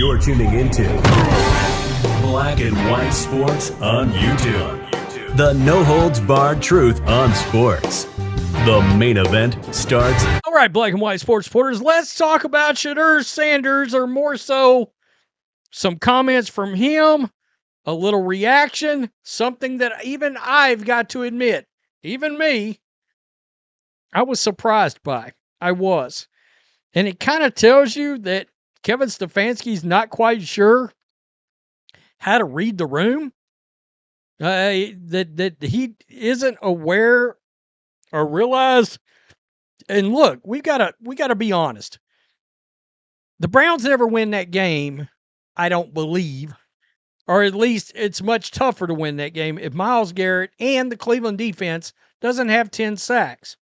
You're tuning into Black and White Sports on YouTube. The no-holds-barred truth on sports. The main event starts. All right, Black and White Sports supporters, let's talk about Shedeur Sanders, or more so, some comments from him, a little reaction, something that even I've got to admit, even me, I was surprised by. I was. And it kind of tells you that Kevin Stefanski's not quite sure how to read the room, that he isn't aware or realize. And look, we gotta be honest. The Browns never win that game, I don't believe, or at least it's much tougher to win that game if Myles Garrett and the Cleveland defense doesn't have 10 sacks.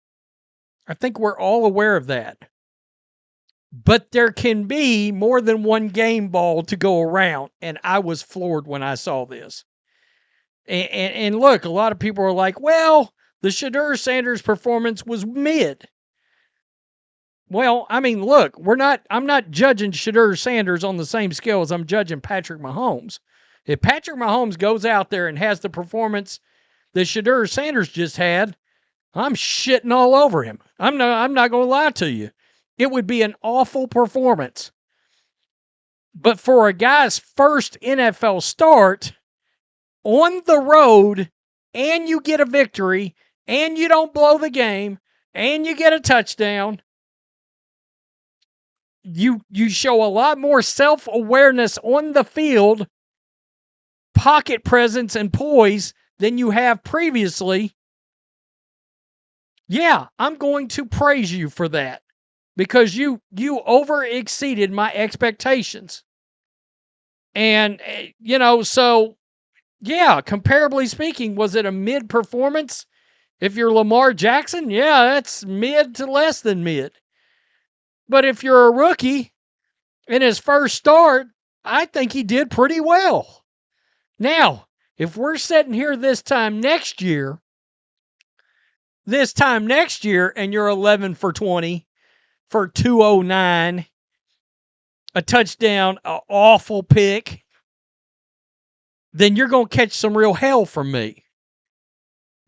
I think we're all aware of that. But there can be more than one game ball to go around, and I was floored when I saw this. And look, a lot of people are like, well, the Shedeur Sanders performance was mid. Well, I mean, look, I'm not judging Shedeur Sanders on the same scale as I'm judging Patrick Mahomes. If Patrick Mahomes goes out there and has the performance that Shedeur Sanders just had, I'm shitting all over him. I'm not going to lie to you. It would be an awful performance. But for a guy's first NFL start on the road, and you get a victory, and you don't blow the game, and you get a touchdown, you show a lot more self-awareness on the field, pocket presence and poise than you have previously. Yeah, I'm going to praise you for that because you over-exceeded my expectations. And, so, yeah, comparably speaking, was it a mid-performance? If you're Lamar Jackson, yeah, that's mid to less than mid. But if you're a rookie in his first start, I think he did pretty well. Now, if we're sitting here this time next year, and you're 11 for 20 for 209, a touchdown, an awful pick, then you're going to catch some real hell from me.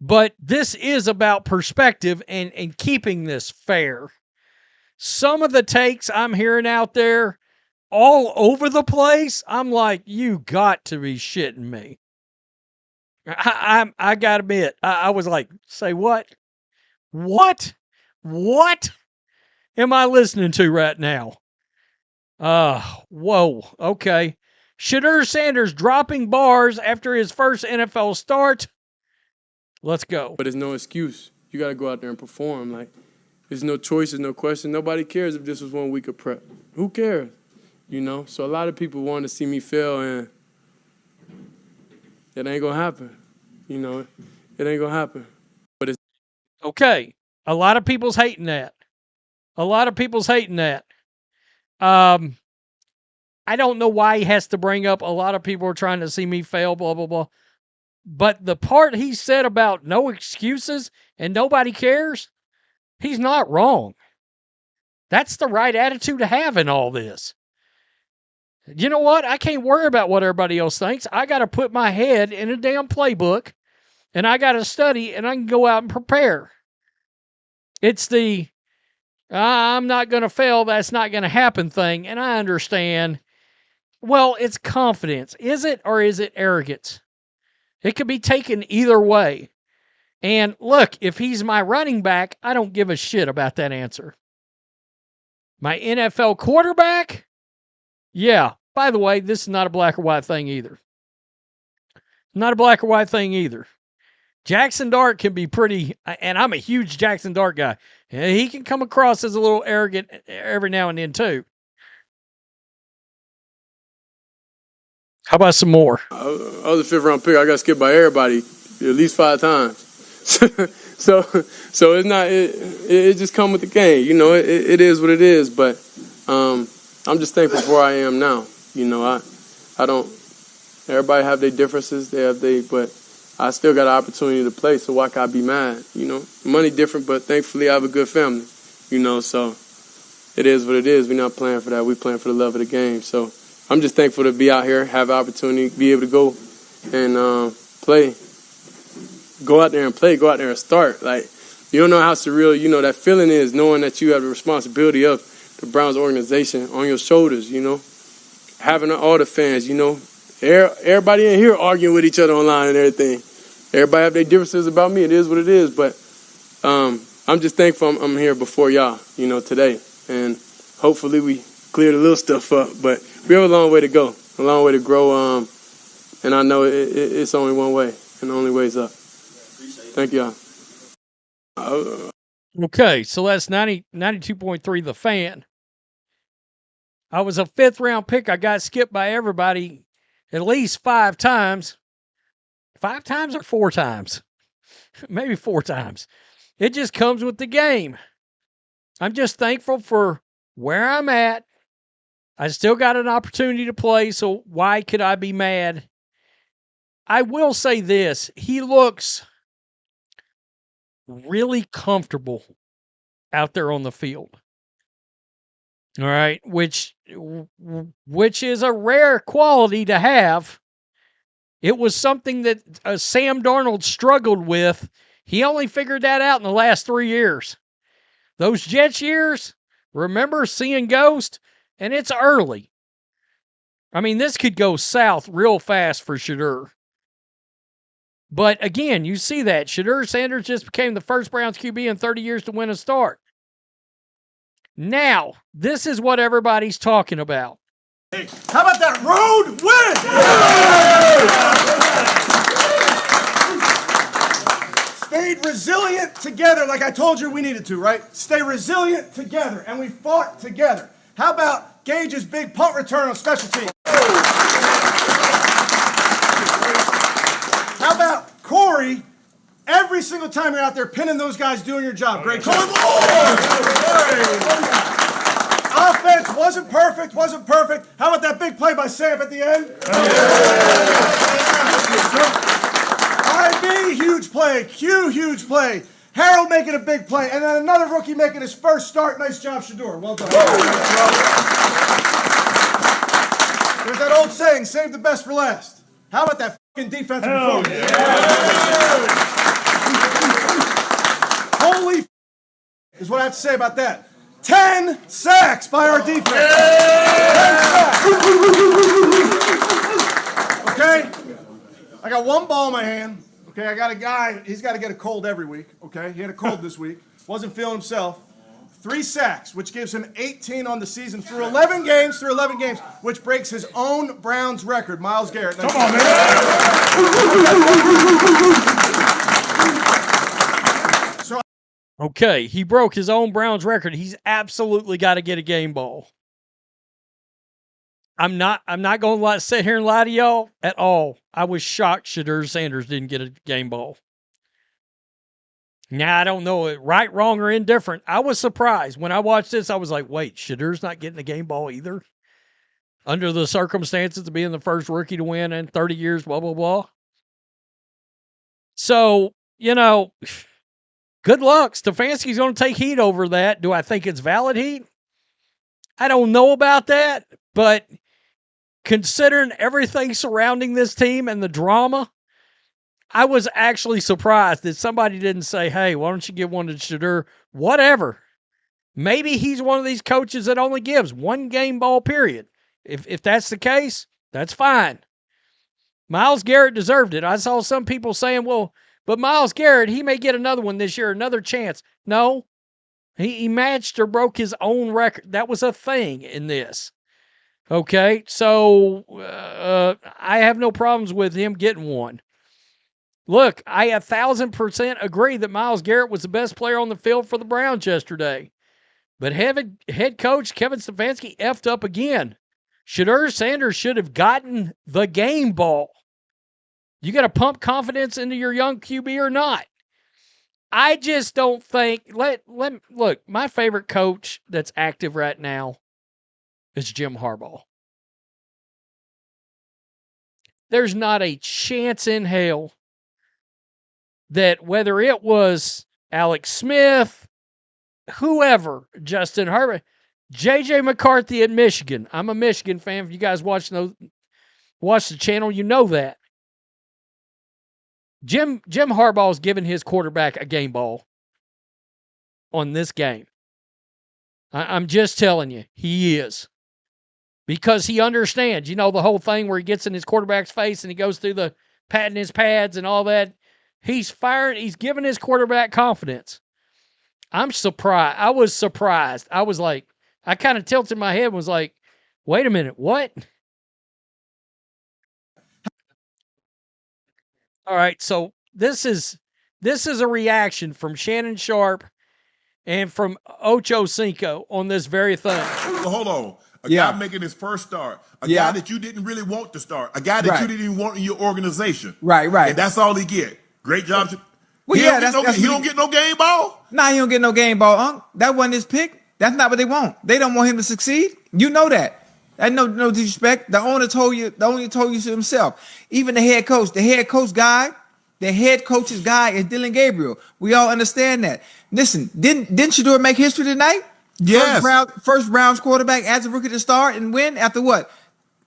But this is about perspective and keeping this fair. Some of the takes I'm hearing out there all over the place, I'm like, you got to be shitting me. I got to admit, I was like, say what? What am I listening to right now? Whoa, okay. Shedeur Sanders dropping bars after his first NFL start. Let's go. But there's no excuse. You got to go out there and perform. Like, there's no choice, there's no question. Nobody cares if this was 1 week of prep. Who cares? So a lot of people want to see me fail, and it ain't going to happen. It ain't going to happen. But it's okay. A lot of people's hating that. I don't know why he has to bring up a lot of people are trying to see me fail, blah, blah, blah. But the part he said about no excuses and nobody cares, he's not wrong. That's the right attitude to have in all this. You know what? I can't worry about what everybody else thinks. I got to put my head in a damn playbook, and I got to study, and I can go out and prepare. It's the, I'm not going to fail, that's not going to happen thing, and I understand. Well, it's confidence. Is it, or is it arrogance? It could be taken either way. And look, if he's my running back, I don't give a shit about that answer. My NFL quarterback? Yeah. By the way, this is not a black or white thing either. Not a black or white thing either. Jackson Dart can be pretty, and I'm a huge Jackson Dart guy. He can come across as a little arrogant every now and then too. How about some more? I was a fifth-round pick. I got skipped by everybody at least 5 times. so it's not. It just come with the game. It is what it is. But I'm just thankful for where I am now. I don't. Everybody have their differences. But I still got an opportunity to play. So why can't I be mad? Money different, but thankfully I have a good family. So it is what it is. We're not playing for that. We're playing for the love of the game. So I'm just thankful to be out here, have the opportunity, be able to go and play. Go out there and play, go out there and start. Like, you don't know how surreal, that feeling is, knowing that you have the responsibility of the Browns organization on your shoulders, having all the fans, everybody in here arguing with each other online and everything. Everybody have their differences about me. It is what it is, but I'm just thankful I'm here before y'all, today. And hopefully we clear the little stuff up, but we have a long way to go, a long way to grow, and I know it's only one way, and the only way is up. Thank y'all. Okay, so that's 92.3 The Fan. I was a 5th-round pick. I got skipped by everybody at least 5 times. 5 times or 4 times? Maybe 4 times. It just comes with the game. I'm just thankful for where I'm at. I still got an opportunity to play, so why could I be mad? I will say this. He looks really comfortable out there on the field. All right, which is a rare quality to have. It was something that Sam Darnold struggled with. He only figured that out in the last 3 years. Those Jets years, remember seeing ghost? And it's early. I mean, this could go south real fast for Shedeur. But again, you see that. Shedeur Sanders just became the first Browns QB in 30 years to win a start. Now, this is what everybody's talking about. Hey, how about that road win? Stayed resilient together like I told you we needed to, right? Stay resilient together, and we fought together. How about Gage's big punt return on special teams? How about Corey, every single time you're out there pinning those guys doing your job? Great job. Offense wasn't perfect. How about that big play by Sam at the end? IB, huge play. Q, huge play. Harold making a big play. And then another rookie making his first start. Nice job, Shedeur. Well done. There's that old saying, save the best for last. How about that fucking defensive performance? Holy is what I have to say about that. 10 sacks by our defense. 10 sacks. Okay? I got one ball in my hand. Okay, I got a guy, he's got to get a cold every week. Okay, he had a cold this week. Wasn't feeling himself. 3 sacks, which gives him 18 on the season through 11 games, which breaks his own Browns record. Myles Garrett. Come on, man. Okay, he broke his own Browns record. He's absolutely got to get a game ball. I'm not going to sit here and lie to y'all at all. I was shocked Shedeur Sanders didn't get a game ball. Now, I don't know right, wrong, or indifferent. I was surprised. When I watched this, I was like, wait, Shedeur's not getting a game ball either? Under the circumstances of being the first rookie to win in 30 years, blah, blah, blah. So, good luck. Stefanski's going to take heat over that. Do I think it's valid heat? I don't know about that, but considering everything surrounding this team and the drama, I was actually surprised that somebody didn't say, hey, why don't you give one to Shedeur? Whatever. Maybe he's one of these coaches that only gives one game ball, period. If that's the case, that's fine. Myles Garrett deserved it. I saw some people saying, well, but Myles Garrett, he may get another one this year, another chance. No, he matched or broke his own record. That was a thing in this. Okay, so I have no problems with him getting one. Look, I 1,000% agree that Myles Garrett was the best player on the field for the Browns yesterday. But head coach Kevin Stefanski effed up again. Shedeur Sanders should have gotten the game ball. You got to pump confidence into your young QB or not. I just don't think. Look, my favorite coach that's active right now is Jim Harbaugh. There's not a chance in hell that whether it was Alex Smith, whoever, Justin Herbert, J.J. McCarthy at Michigan. I'm a Michigan fan. If you guys watch the channel, you know that. Jim Harbaugh's giving his quarterback a game ball on this game. I'm just telling you, he is. Because he understands, the whole thing where he gets in his quarterback's face and he goes through the patting his pads and all that. He's giving his quarterback confidence. I'm surprised. I was surprised. I was like, I kind of tilted my head and was like, wait a minute, what? All right, so this is a reaction from Shannon Sharpe and from Ocho Cinco on this very thing. Hold on. A Yeah. guy making his first start. A Yeah. guy that you didn't really want to start. A guy that you didn't even want in your organization. Right. And that's all he get. Great job. Well, he yeah, he don't get no game ball? Nah, he don't get no game ball, Unc. That wasn't his pick. That's not what they want. They don't want him to succeed. You know that. And no disrespect. The owner told you to himself. Even the head coach's guy is Dylan Gabriel. We all understand that. Listen, didn't Shedeur make history tonight? Yes. First Browns quarterback as a rookie to start and win after what?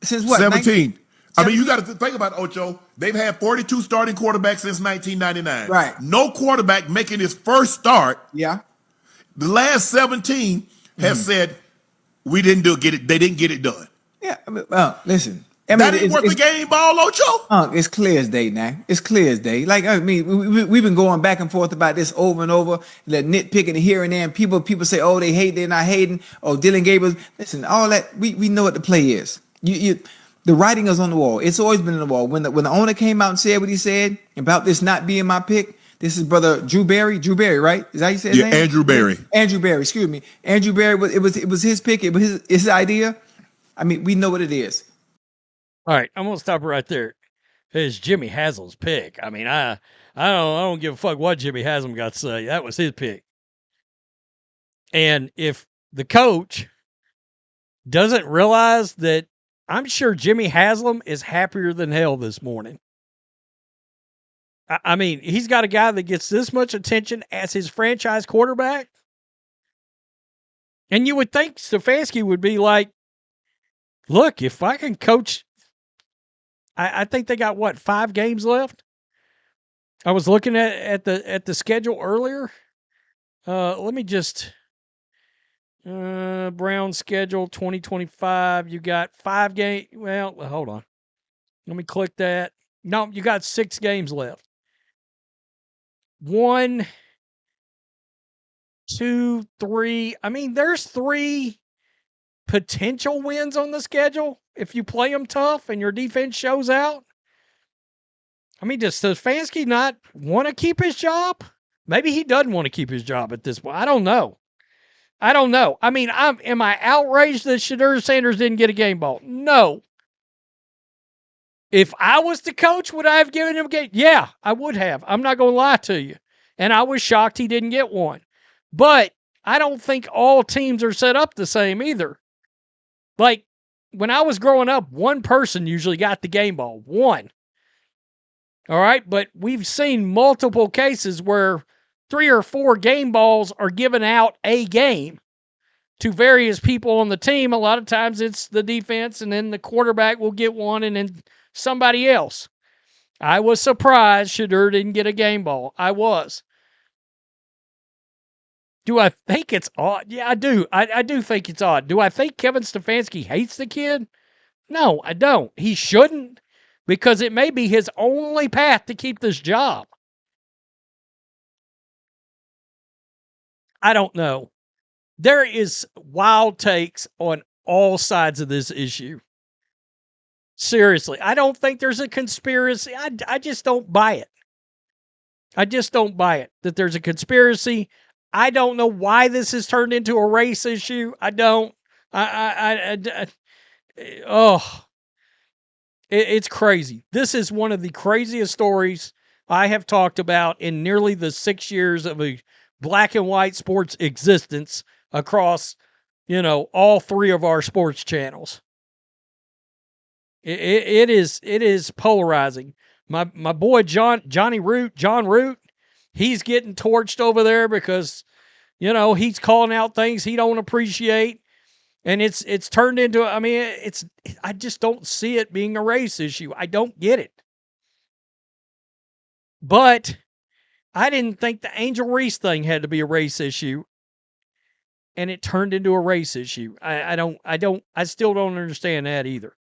Since what? 17. I mean, you got to think about it, Ocho. They've had 42 starting quarterbacks since 1999. Right. No quarterback making his first start. Yeah. The last 17 has said we didn't get it. They didn't get it done. Yeah. Listen. That ain't worth the game ball, Ocho. It's clear as day now. It's clear as day. Like, I mean, we've been going back and forth about this over and over, that nitpicking here and there, and people say, oh, they hate, they're not hating. Oh, Dylan Gabriel. Listen, all that, we know what the play is. The writing is on the wall. It's always been on the wall. When the owner came out and said what he said about this not being my pick, this is brother Drew Berry, right? Is that how you say his name? Andrew Berry. Andrew Berry, excuse me. Andrew Berry, it was his pick. It was his idea. I mean, we know what it is. All right, I'm gonna stop right there. It's Jimmy Haslam's pick. I mean, I don't give a fuck what Jimmy Haslam got to say. That was his pick. And if the coach doesn't realize that, I'm sure Jimmy Haslam is happier than hell this morning. I mean, he's got a guy that gets this much attention as his franchise quarterback. And you would think Stefanski would be like, look, if I can coach, I think they got 5 games left. I was looking at the schedule earlier. Let me just Brown schedule 2025. You got 5 games. Well, hold on. Let me click that. No, you got 6 games left. 1, 2, 3. I mean, there's 3 potential wins on the schedule if you play them tough and your defense shows out. I mean, does Stefanski not want to keep his job? Maybe he doesn't want to keep his job at this point. I don't know. I mean, am I outraged that Shedeur Sanders didn't get a game ball? No. If I was the coach, would I have given him a game? Yeah, I would have. I'm not going to lie to you. And I was shocked he didn't get one. But I don't think all teams are set up the same either. Like, when I was growing up, one person usually got the game ball. One. All right? But we've seen multiple cases where 3 or 4 game balls are given out a game to various people on the team. A lot of times it's the defense, and then the quarterback will get one, and then somebody else. I was surprised Shedeur didn't get a game ball. I was. Do I think it's odd? Yeah, I do. I do think it's odd. Do I think Kevin Stefanski hates the kid? No, I don't. He shouldn't, because it may be his only path to keep this job. I don't know. There is wild takes on all sides of this issue. Seriously, I don't think there's a conspiracy. I just don't buy it. I just don't buy it that there's a conspiracy. I don't know why this has turned into a race issue. I don't. It's crazy. This is one of the craziest stories I have talked about in nearly the 6 years of a black and white sports existence across, all 3 of our sports channels. It is polarizing. My boy John Root, he's getting torched over there because, he's calling out things he don't appreciate. And it's turned into, I mean, I just don't see it being a race issue. I don't get it. But I didn't think the Angel Reese thing had to be a race issue. And it turned into a race issue. I still don't understand that either.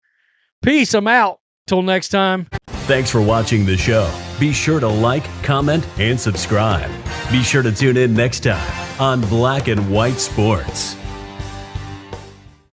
Peace. I'm out. Till next time. Thanks for watching the show. Be sure to like, comment, and subscribe. Be sure to tune in next time on Black and White Sports.